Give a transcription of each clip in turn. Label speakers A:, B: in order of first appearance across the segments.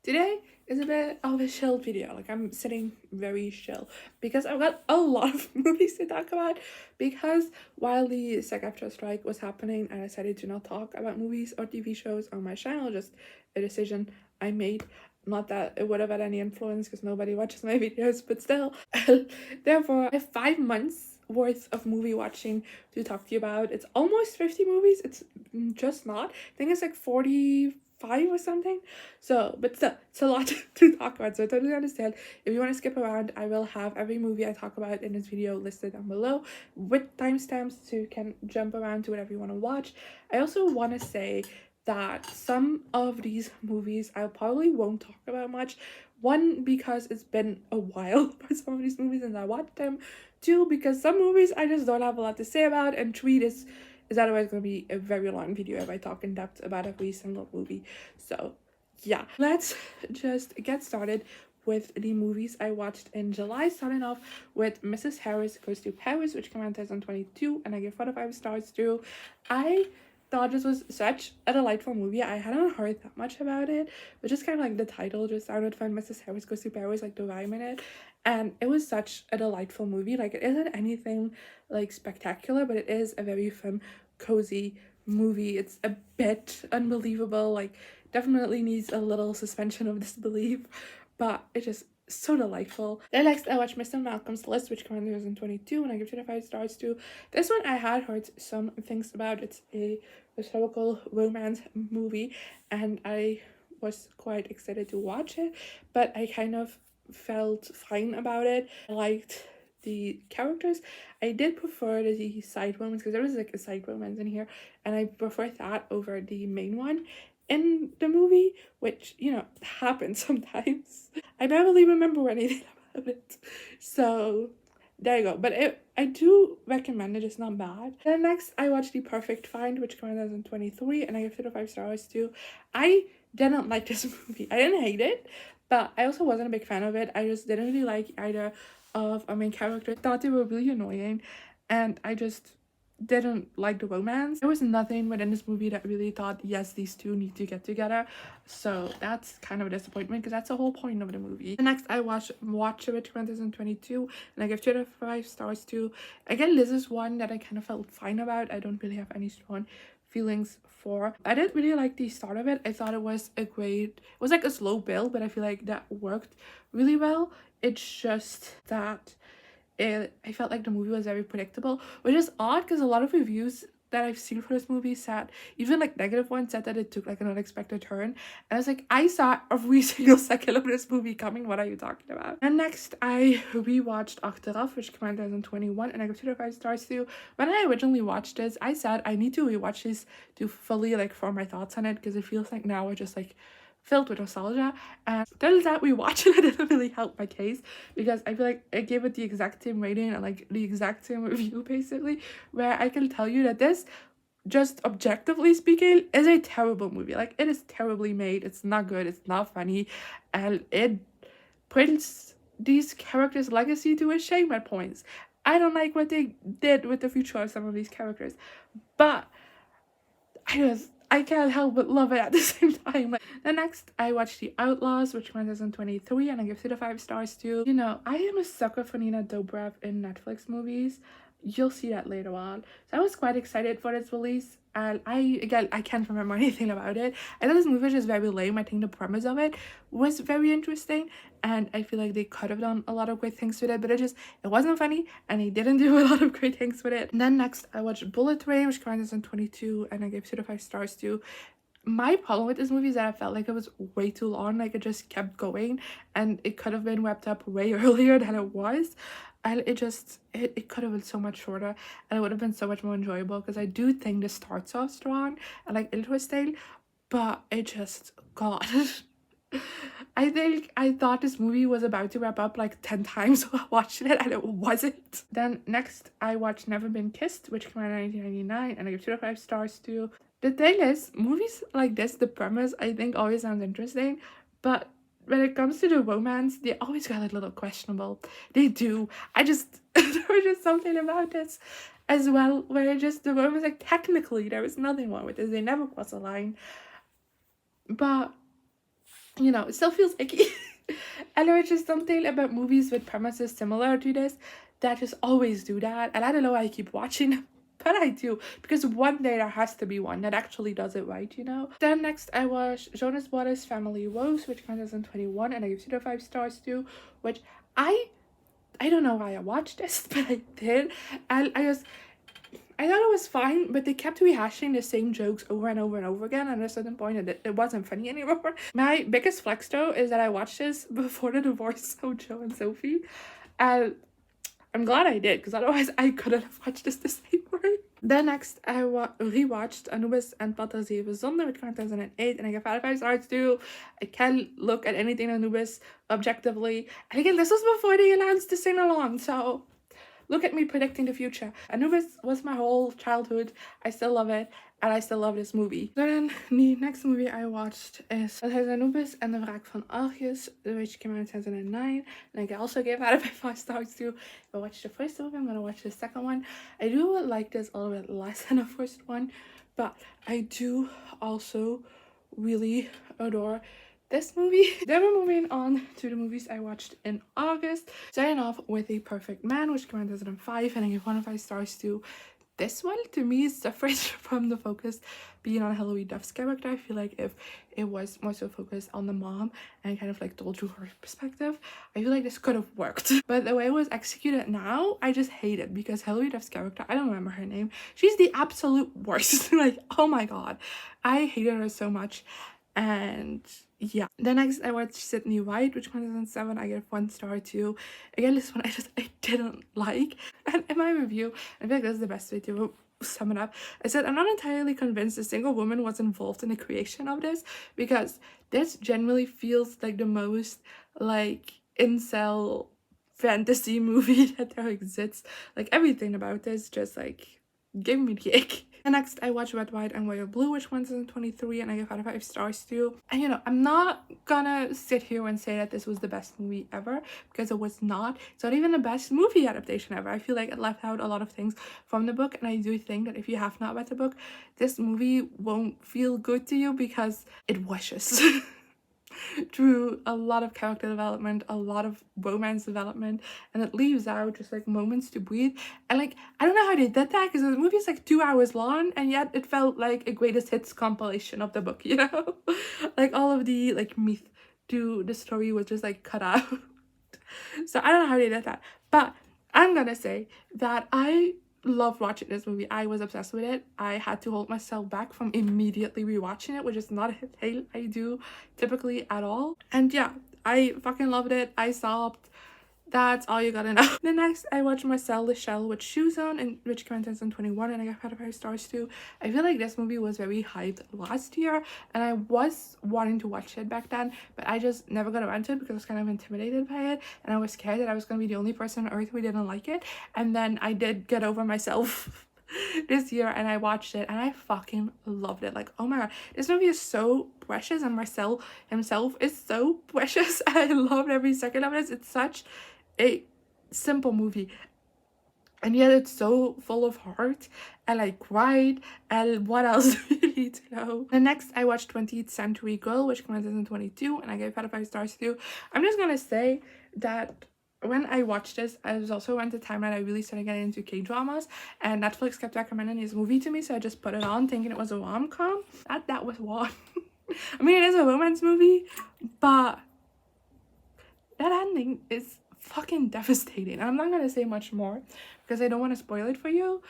A: Today is a bit of a chill video. Like, I'm sitting very chill because I've got a lot of movies to talk about. Because while the SAG-AFTRA strike was happening, I decided to not talk about movies or TV shows on my channel. Just a decision I made. Not that it would have had any influence because nobody watches my videos, but still. Therefore, I have 5 months worth of movie watching to talk to you about. It's almost 50 movies. It's just not. I think it's like 45 or something. So, but still, it's a lot to talk about. So I totally understand. If you want to skip around, I will have every movie I talk about in this video listed down below with timestamps so you can jump around to whatever you want to watch. I also want to say that some of these movies I probably won't talk about much. One, because it's been a while for some of these movies since I watched them. Two, because some movies I just don't have a lot to say about. And three, is otherwise going to be a very long video if I talk in depth about every single movie. So yeah, let's just get started with the movies I watched in July, starting off with Mrs. Harris Goes to Paris, which came out in 2022, and I give 4 to 5 stars to. I thought this was such a delightful movie. I hadn't heard that much about it, but just kind of like the title just sounded fun. Mrs. Harris Goes to Paris, like the rhyme in it, and it was such a delightful movie. Like, it isn't anything like spectacular, but it is a very fun, cozy movie. It's a bit unbelievable, like definitely needs a little suspension of disbelief, but it's just so delightful. Then next I watched Mr. Malcolm's List, which came out in 2022, and I give 2 to 5 stars to. This one I had heard some things about. It's a historical romance movie, and I was quite excited to watch it, but I kind of felt fine about it. I liked the characters. I did prefer the side romance because there was like a side romance in here, and I prefer that over the main one in the movie, which, you know, happens sometimes. I barely remember anything about it. So there you go. But I do recommend it. It's not bad. Then next I watched The Perfect Find, which came out in 2023, and I give 2 to 5 stars too. I didn't like this movie. I didn't hate it, but I also wasn't a big fan of it. I just didn't really like either of our main characters. I thought they were really annoying, and I just didn't like the romance. There was nothing within this movie that really thought, yes, these two need to get together. So that's kind of a disappointment because that's the whole point of the movie. The next I watched Watch It 2022, and I give 2 to 5 stars to. Again, this is one that I kind of felt fine about. I don't really have any strong feelings for. I didn't really like the start of it. I thought it was it was like a slow build, but I feel like that worked really well. It's just that I felt like the movie was very predictable, which is odd because a lot of reviews that I've seen for this movie said, even like negative ones, said that it took like an unexpected turn. And I was like, I saw every single second of this movie coming. What are you talking about? And next I rewatched Other, which came out in 2021, and I give 2 to 5 stars to. When I originally watched this, I said I need to rewatch this to fully like form my thoughts on it, because it feels like now we're just like filled with nostalgia. And turns out rewatching it didn't really help my case, because I feel like I gave it the exact same rating and like the exact same review basically, where I can tell you that this, just objectively speaking, is a terrible movie. Like, it is terribly made, it's not good, it's not funny, and it brings these characters' legacy to a shame at points. I don't like what they did with the future of some of these characters, but I can't help but love it at the same time. The next I watched The Outlaws, which came out in 2023, and I give 2 to 5 stars to. You know, I am a sucker for Nina Dobrev in Netflix movies. You'll see that later on. So I was quite excited for its release, and I can't remember anything about it. I thought this movie was just very lame. I think the premise of it was very interesting, and I feel like they could have done a lot of great things with it, but it wasn't funny, and they didn't do a lot of great things with it. And then next I watched Bullet Train, which came out in 2022, and I gave 2 to 5 stars to. My problem with this movie is that I felt like it was way too long. Like, it just kept going, and it could have been wrapped up way earlier than it was. And it could have been so much shorter, and it would have been so much more enjoyable, because I do think this starts off strong and like interesting, but it just, God. I thought this movie was about to wrap up like 10 times while watching it, and it wasn't. Then next I watched Never Been Kissed, which came out in 1999, and I give 2 to 5 stars to. The thing is, movies like this, the premise I think always sounds interesting, but when it comes to the romance, they always got a little questionable. They do. There was just something about this as well, where the romance, like, technically there was nothing wrong with this. They never cross a line. But you know, it still feels icky. And there was just something about movies with premises similar to this that just always do that. And I don't know why I keep watching them, but I do. Because one day there has to be one that actually does it right, you know? Then next I watched Jonas Family Woes, which came out in 2021, and I give it a 5 stars too, which I don't know why I watched this, but I did. And I thought it was fine, but they kept rehashing the same jokes over and over and over again, and at a certain point it wasn't funny anymore. My biggest flex though is that I watched this before the divorce of Joe and Sophie, and I'm glad I did, because otherwise I couldn't have watched this the same way. Then next I rewatched Anubis Het Pad, Zonden, which came out in 2008, and I gave 5 stars too. I can't look at anything Anubis objectively, and again, this was before they announced the sing-along, so look at me predicting the future. Anubis was my whole childhood. I still love it, and I still love this movie. So then the next movie I watched is Anubis and the Wraak van Arghus, which came out in 2009. And I also gave out 5 stars too. If I watched the first movie, I'm gonna watch the second one. I do like this a little bit less than the first one, but I do also really adore this movie. Then we're moving on to the movies I watched in August. Starting off with The Perfect Man, which came out in 2005, and I give 1 of 5 stars to this one. To me, suffers from the focus being on Hilary Duff's character. I feel like if it was more so focused on the mom and kind of like told through her perspective, I feel like this could have worked. But the way it was executed now, I just hate it, because Hilary Duff's character, I don't remember her name, she's the absolute worst. Like, oh my god, I hated her so much. And yeah, then next I watched Sydney White, which came out in 2007. I gave 1 star too. Again, this one I didn't like. And in my review, I feel like this is the best way to sum it up. I said, I'm not entirely convinced a single woman was involved in the creation of this, because this generally feels like the most like incel fantasy movie that there exists. Like, everything about this just like gave me the ick. And next I watched Red, White and Royal Blue, which went in 2023, and I gave out 5 stars too. And you know, I'm not gonna sit here and say that this was the best movie ever, because it was not. It's not even the best movie adaptation ever. I feel like it left out a lot of things from the book, and I do think that if you have not read the book, this movie won't feel good to you, because it washes through a lot of character development, a lot of romance development, and it leaves out just like moments to breathe. And like, I don't know how they did that, because the movie is like 2 hours long, and yet it felt like a greatest hits compilation of the book, you know? Like, all of the like meat to the story was just like cut out. So I don't know how they did that, but I'm gonna say that I love watching this movie. I was obsessed with it. I had to hold myself back from immediately rewatching it, which is not a thing I do typically at all. And yeah, I fucking loved it. I sobbed. That's all you gotta know. Then next I watched Marcell the Shell with Shoes On, and which came out in 2021, and I got 5 stars too. I feel like this movie was very hyped last year, and I was wanting to watch it back then, but I just never got around to it because I was kind of intimidated by it, and I was scared that I was gonna be the only person on earth who didn't like it. And then I did get over myself this year, and I watched it, and I fucking loved it. Like, oh my god, this movie is so precious, and Marcell himself is so precious. I loved every second of this. It's such a simple movie, and yet it's so full of heart, and I cried. And what else do you need to know? And next I watched 20th Century Girl, which came out in 2022, and I gave it 5 stars too. I'm just gonna say that when I watched this, I was also around the time that I really started getting into K-dramas, and Netflix kept recommending this movie to me, so I just put it on thinking it was a rom-com. That was one. I mean, it is a romance movie, but that ending is fucking devastating. I'm not gonna say much more because I don't want to spoil it for you,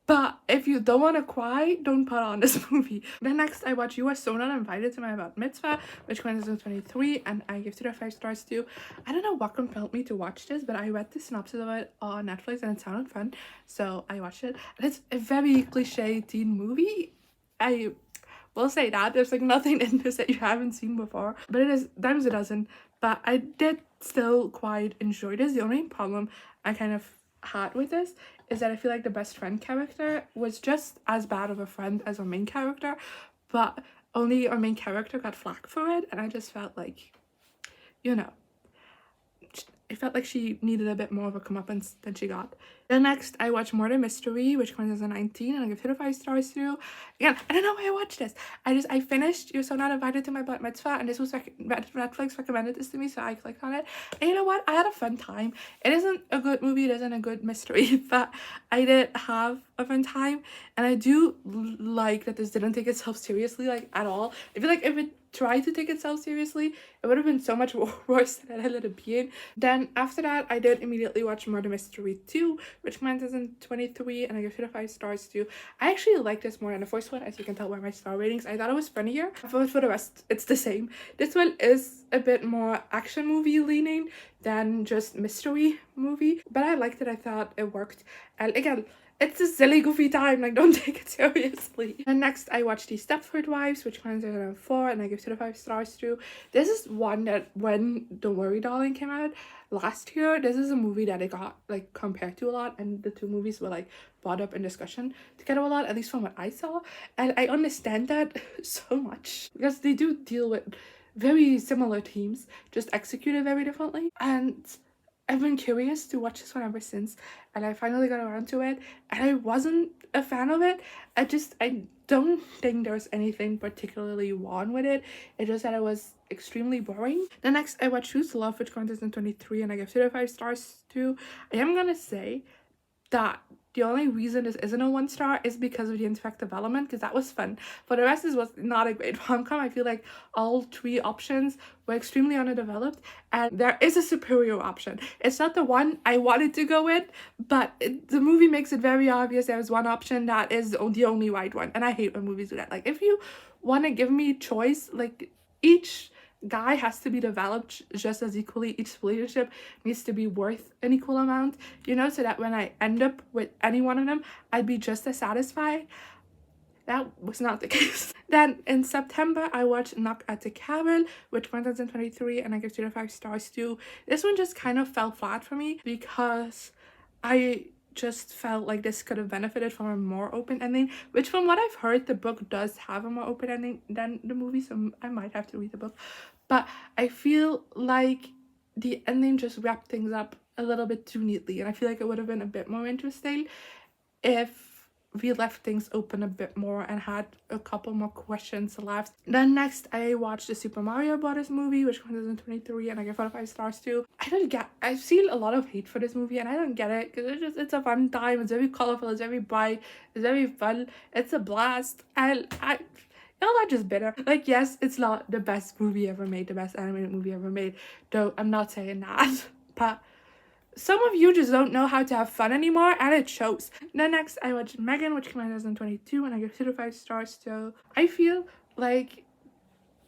A: but if you don't want to cry, don't put on this movie. Then next I watched You Are So Not Invited to My About Mitzvah, which went in 2023, and I gave it 5 stars too. I don't know what compelled me to watch this, but I read the synopsis of it on Netflix and it sounded fun, so I watched it. And it's a very cliche teen movie. I will say that there's like nothing in this that you haven't seen before, but it is times a dozen. But I did still quite enjoy this. The only problem I kind of had with this is that I feel like the best friend character was just as bad of a friend as our main character, but only our main character got flack for it, and I just felt like, you know, I felt like she needed a bit more of a comeuppance than she got. Then next, I watched Murder Mystery, which comes as a 19, and I give it a 5 stars too. Again, I don't know why I watched this. I finished You're So Not Invited to My Bat Mitzvah, and this was Netflix recommended this to me, so I clicked on it. And you know what? I had a fun time. It isn't a good movie, it isn't a good mystery, but I did have a fun time, and I do like that this didn't take itself seriously, like, at all. I feel like if it tried to take itself seriously, it would have been so much worse than it ended up being. Then after that, I did immediately watch Murder Mystery 2, which commences in 23, and I give it a 5 stars too. I actually like this more than the first one, as you can tell by my star ratings. I thought it was funnier, but for the rest, it's the same. This one is a bit more action movie leaning than just mystery movie, but I liked it. I thought it worked. And again, it's a silly, goofy time, like, don't take it seriously. And next, I watched the Stepford Wives, which comes in at 4, and I give it a 5 stars too. This is one that, when Don't Worry Darling came out last year, this is a movie that I got, like, compared to a lot, and the two movies were, like, brought up in discussion together a lot, at least from what I saw. And I understand that so much, because they do deal with very similar themes, just executed very differently. And I've been curious to watch this one ever since, and I finally got around to it, and I wasn't a fan of it. I don't think there's anything particularly wrong with it. It's just that it was extremely boring. The next, I watched Choose Love, which comes in 23, and I give it 5 stars too. I am gonna say that the only reason this isn't a 1 star is because of the Infect development, because that was fun. For the rest, this was not a great rom-com. I feel like all 3 options were extremely underdeveloped, and there is a superior option. It's not the one I wanted to go with, but the movie makes it very obvious there's one option that is the only right one, and I hate when movies do that. Like, if you want to give me choice, like, each guy has to be developed just as equally. Each relationship needs to be worth an equal amount, you know, so that when I end up with any one of them, I'd be just as satisfied. That was not the case. Then in September, I watched Knock at the Cabin, which went in 23, and I give it 5 stars too. This one just kind of fell flat for me because I just felt like this could have benefited from a more open ending, which, from what I've heard, the book does have a more open ending than the movie, so I might have to read the book. But I feel like the ending just wrapped things up a little bit too neatly, and I feel like it would have been a bit more interesting if we left things open a bit more and had a couple more questions left. Then next, I watched the Super Mario Brothers movie, which comes in 23, and I give it 5 stars too. I've seen a lot of hate for this movie, and I don't get it, because it's a fun time. It's very colorful, it's very bright, it's very fun, it's a blast, and y'all are just bitter. Like, yes, it's not the best movie ever made, the best animated movie ever made, though I'm not saying that, but some of you just don't know how to have fun anymore, and it shows. Then next, I watched Megan, which came out in 2022, and I give it 5 stars. So I feel like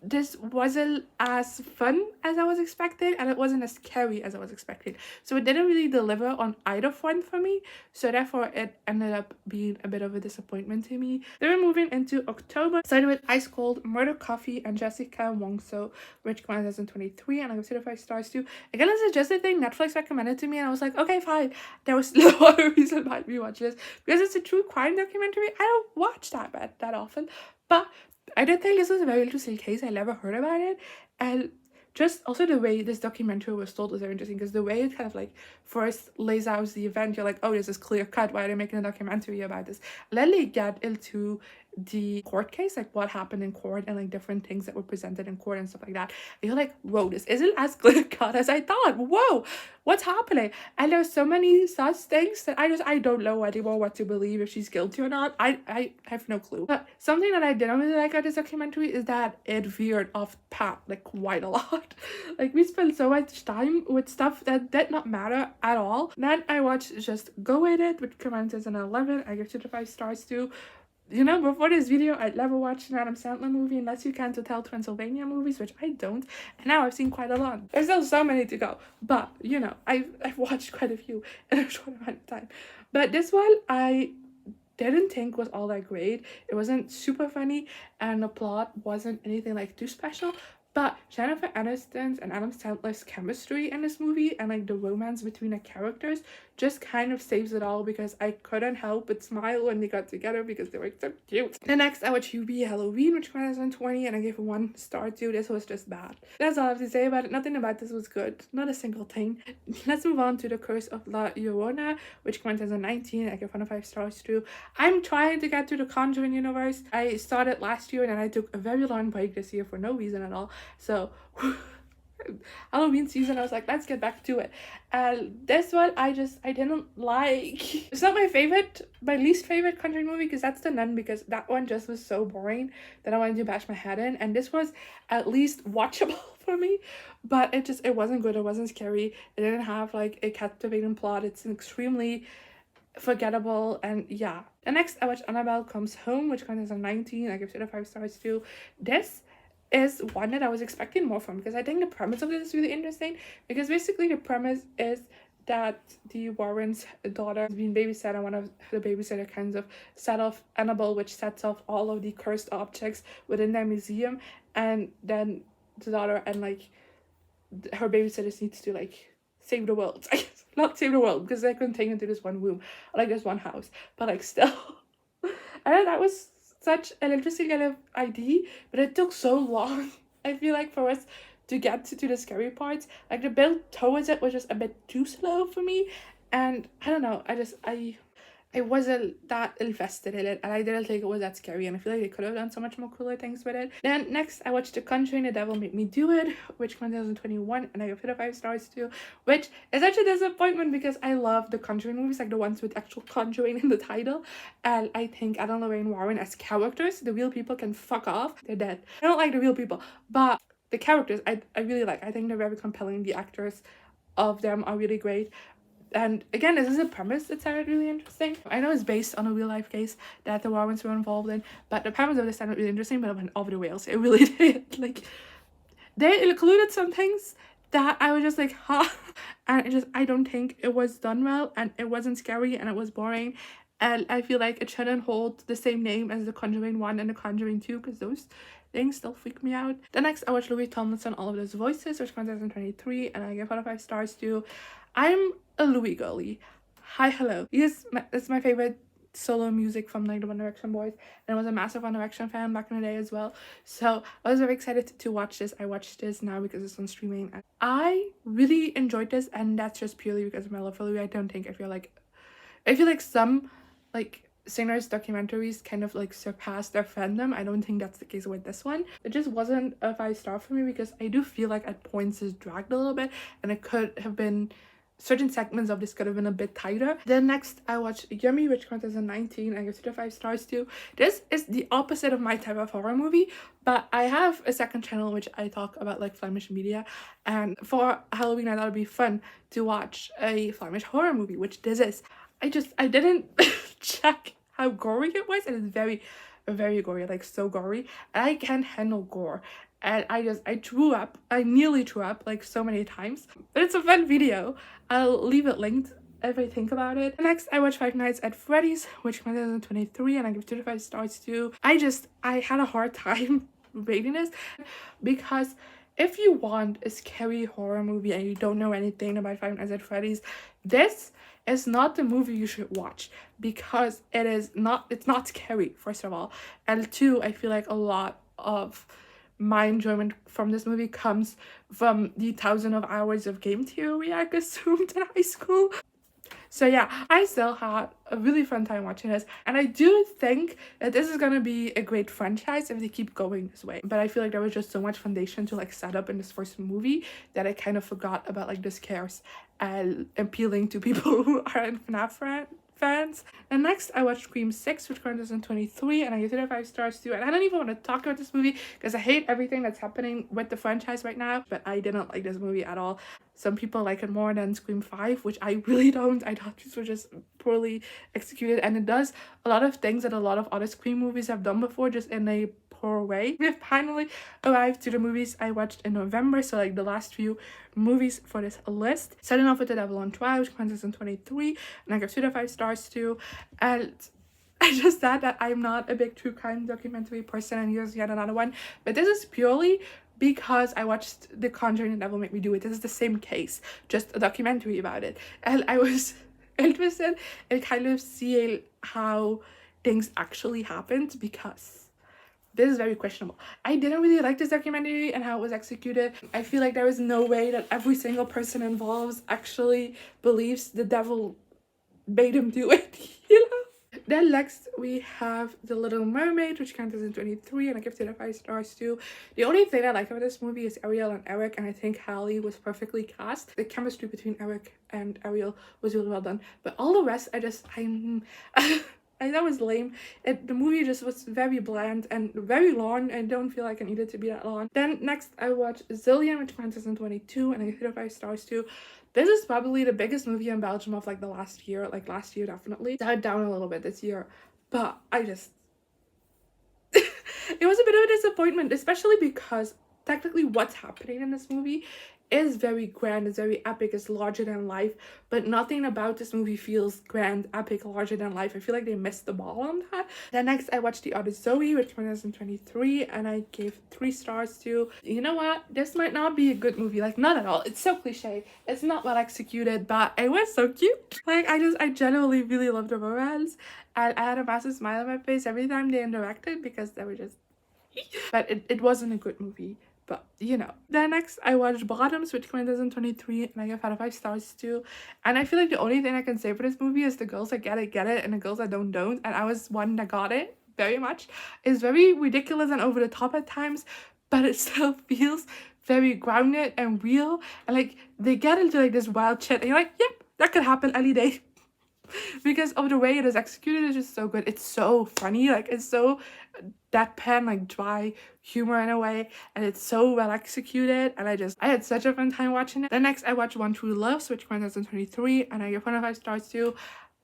A: this wasn't as fun as I was expecting, and it wasn't as scary as I was expecting. So it didn't really deliver on either front for me. So therefore, it ended up being a bit of a disappointment to me. Then we're moving into October. Started with Ice Cold, Murder Coffee, and Jessica Wongso, which came out in 2023, and I give it 5 stars too. Again, this is just a thing Netflix recommended to me, and I was like, okay, fine. There was no other reason why me watch this, because it's a true crime documentary. I don't watch that often, but I did think this was a very interesting case. I never heard about it, and just also the way this documentary was told was very interesting, because the way it kind of like first lays out the event, you're like, oh, this is clear cut, why are they making a documentary about this? And then they get into the court case, like what happened in court, and like different things that were presented in court and stuff like that. And you're like, whoa, this isn't as clear cut as I thought. Whoa, what's happening? And there's so many such things that I don't know anymore what to believe, if she's guilty or not. I have no clue. But something that I didn't really like about this documentary is that it veered off path like quite a lot. Like, we spent so much time with stuff that did not matter at all. Then I watched Just Go With It, which commences an 11. I give it 5 stars too. You know, before this video, I'd never watched an Adam Sandler movie unless you count Hotel Transylvania movies, which I don't. And now I've seen quite a lot. There's still so many to go. But, you know, I've watched quite a few in a short amount of time. But this one, I didn't think was all that great. It wasn't super funny, and the plot wasn't anything like too special. But Jennifer Aniston's and Adam Sandler's chemistry in this movie and like the romance between the characters just kind of saves it all, because I couldn't help but smile when they got together because they were so cute. The next I watched Hubie Halloween, which came out in 2020, and I gave it 1 star too. This was just bad. That's all I have to say about it. Nothing about this was good. Not a single thing. Let's move on to The Curse of La Llorona, which came out in 2019. I give 1 of 5 stars too. I'm trying to get to the Conjuring universe. I started last year and then I took a very long break this year for no reason at all. So Halloween season, I was like, let's get back to it. This one I didn't like. It's not my least favorite Conjuring movie, because that's The Nun, because that one just was so boring that I wanted to bash my head in, and this was at least watchable for me, but it wasn't good. It wasn't scary. It didn't have like a captivating plot. It's extremely forgettable, and yeah. The next I watched Annabelle Comes Home, which comes in 2019. I give it 5 stars too. This is one that I was expecting more from, because I think the premise of this is really interesting, because basically the premise is that the Warren's daughter is being babysat, and one of the babysitter kinds of set off Annabelle, which sets off all of the cursed objects within their museum, and then the daughter and like her babysitters needs to like save the world. I guess not save the world, because they're contained into this one room, like this one house, but like still. I know that was such an interesting kind of idea, but it took so long, I feel like, for us to get to the scary parts. Like the build towards it was just a bit too slow for me, and I don't know, I wasn't that invested in it, and I didn't think it was that scary, and I feel like they could have done so much more cooler things with it. Then next I watched The Conjuring, The Devil Made Me Do It, which came in 2021, and I give it 5 stars too, which is such a disappointment, because I love the Conjuring movies, like the ones with actual conjuring in the title, and I think Adam and Lorraine Warren as characters, the real people can fuck off, they're dead. I don't like the real people, but the characters I really like. I think they're very compelling. The actors of them are really great. And again, this is a premise that sounded really interesting. I know it's based on a real life case that the Warrens were involved in, but the premise of this sounded really interesting, but it went over the rails. It really did. Like, they included some things that I was just like, huh? And I don't think it was done well, and it wasn't scary, and it was boring. And I feel like it shouldn't hold the same name as The Conjuring 1 and The Conjuring 2, because those things still freak me out. The next I watched Louis Tomlinson, All of Those Voices, which comes out in 2023, and I give 1 of 5 stars too. I'm a Louis girly. Hi, hello. It's my favorite solo music from like the One Direction boys, and I was a massive One Direction fan back in the day as well. So I was very excited to watch this. I watched this now because it's on streaming. I really enjoyed this, and that's just purely because of my love for Louis. I feel like some like singers' documentaries kind of like surpass their fandom. I don't think that's the case with this one. It just wasn't a 5 star for me, because I do feel like at points it's dragged a little bit, and it could have been, certain segments of this could have been a bit tighter. Then next I watched Yummy, which comes in 2019. I give it 5 stars too. This is the opposite of my type of horror movie, but I have a second channel which I talk about like Flemish media, and for Halloween I thought it'd be fun to watch a Flemish horror movie, which this is. I didn't check how gory it was, and it's very, very gory, like so gory, and I can't handle gore. And I nearly threw up like so many times, but it's a fun video. I'll leave it linked if I think about it. Next I watched Five Nights at Freddy's, which came out in 2023, and I give 2 to 5 stars too. I had a hard time rating this, because if you want a scary horror movie and you don't know anything about Five Nights at Freddy's, this is not the movie you should watch, because it's not scary, first of all, and two, I feel like a lot of my enjoyment from this movie comes from the thousands of hours of game theory I consumed in high school. So yeah, I still had a really fun time watching this, and I do think that this is gonna be a great franchise if they keep going this way. But I feel like there was just so much foundation to like set up in this first movie that I kind of forgot about like the scares and appealing to people who aren't FNAF fans. And next I watched Scream 6, which comes in 2023, and I give it 5 stars too. And I don't even want to talk about this movie because I hate everything that's happening with the franchise right now, but I didn't like this movie at all. Some people like it more than Scream 5, which I really don't. I thought these were just poorly executed, and it does a lot of things that a lot of other Scream movies have done before, just in a poor way. We have finally arrived to the movies I watched in November, so like the last few movies for this list. Starting off with The Devil on Trial, which comes in 2023, and I give 2 to 5 stars too. And I just said that I'm not a big true crime documentary person, and here's yet another one, but this is purely because I watched The Conjuring and Devil Made Me Do It. This is the same case, just a documentary about it. And I was interested in kind of seeing how things actually happened, because this is very questionable. I didn't really like this documentary and how it was executed. I feel like there is no way that every single person involved actually believes the devil made him do it, you know? Then next we have The Little Mermaid, which came out in 2023, and I give it 5 stars too. The only thing I like about this movie is Ariel and Eric, and I think Hallie was perfectly cast. The chemistry between Eric and Ariel was really well done, but all the rest I thought was lame. The movie just was very bland and very long. I don't feel like it needed to be that long. Then next I watched Zillion, which came out in 2022, and I give it 5 stars too. This is probably the biggest movie in Belgium of like the last year. Like last year definitely. Died down a little bit this year. But I just it was a bit of a disappointment, especially because technically what's happening in this movie is very grand, it's very epic, it's larger than life, but nothing about this movie feels grand, epic, larger than life. I feel like they missed the ball on that. Then next I watched the Other Zoey, which came out in 2023, and I gave 3 stars to. You know what, this might not be a good movie, like not at all. It's so cliche, it's not well executed, but it was so cute. Like I genuinely really loved the romance, and I had a massive smile on my face every time they interacted, because they were just but it wasn't a good movie. But, you know. Then next, I watched Bottoms, which came out in 2023, and I gave it 5 stars too. And I feel like the only thing I can say for this movie is the girls that get it, and the girls that don't. And I was one that got it very much. It's very ridiculous and over the top at times, but it still feels very grounded and real. And, like, they get into, like, this wild shit, and you're like, yep, that could happen any day. Because of the way it is executed, is just so good. It's so funny, like it's so deadpan, like dry humor in a way, and it's so well executed, and I had such a fun time watching it. Then next I watched One True Love, which came out in 2023, and I give 1 of 5 stars too.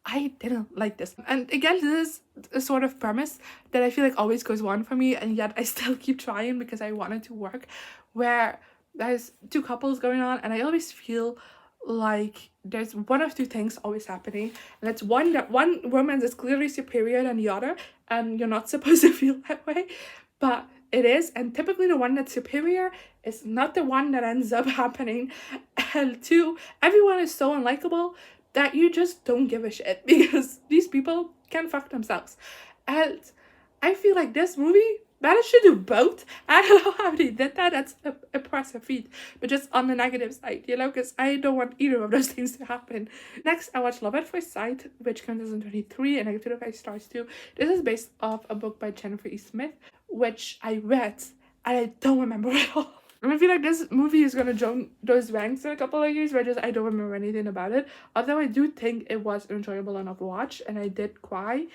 A: I didn't like this. And again, this is a sort of premise that I feel like always goes on for me, and yet I still keep trying because I want it to work, where there's 2 couples going on, and I always feel like there's one of 2 things always happening, and it's one that one romance is clearly superior than the other, and you're not supposed to feel that way, but it is. And typically the one that's superior is not the one that ends up happening. And 2, everyone is so unlikable that you just don't give a shit, because these people can fuck themselves. And I feel like this movie managed to do both. I don't know how they did that. That's a impressive feat. But just on the negative side, you know, because I don't want either of those things to happen. Next, I watched Love at First Sight, which came out in 2023, and I give it 5 stars too. This is based off a book by Jennifer E. Smith, which I read, and I don't remember at all. And I feel like this movie is gonna join those ranks in a couple of years where I don't remember anything about it. Although I do think it was an enjoyable enough watch, and I did cry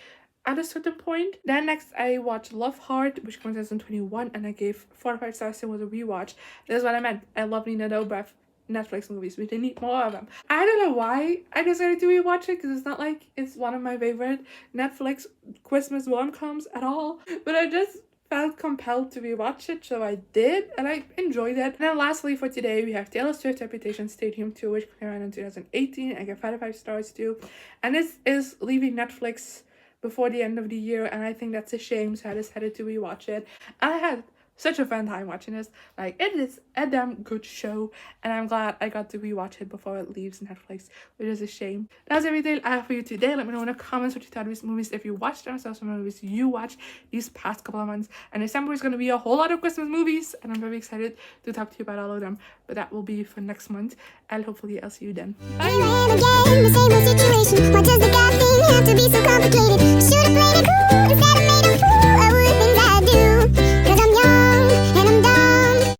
A: at a certain point. Then next I watched Love Heart, which came out in 2021, and I gave 4 of 5 stars. It was a rewatch. This is what I meant. I love Nina Dobrev Netflix movies. We need more of them. I don't know why I decided to rewatch it, because it's not like it's one of my favorite Netflix Christmas rom-coms at all, but I just felt compelled to rewatch it, so I did, and I enjoyed it. And then lastly for today, we have Taylor Swift Reputation Stadium 2, which came out in 2018. I gave 5 of 5 stars too, and this is leaving Netflix before the end of the year, and I think that's a shame, so I decided to rewatch it. And I had such a fun time watching this. Like, it is a damn good show, and I'm glad I got to rewatch it before it leaves Netflix, which is a shame. That's everything I have for you today. Let me know in the comments what you thought of these movies, if you watched them, so some movies you watched these past couple of months. And December is going to be a whole lot of Christmas movies, and I'm very excited to talk to you about all of them, but that will be for next month, and hopefully I'll see you then. Bye!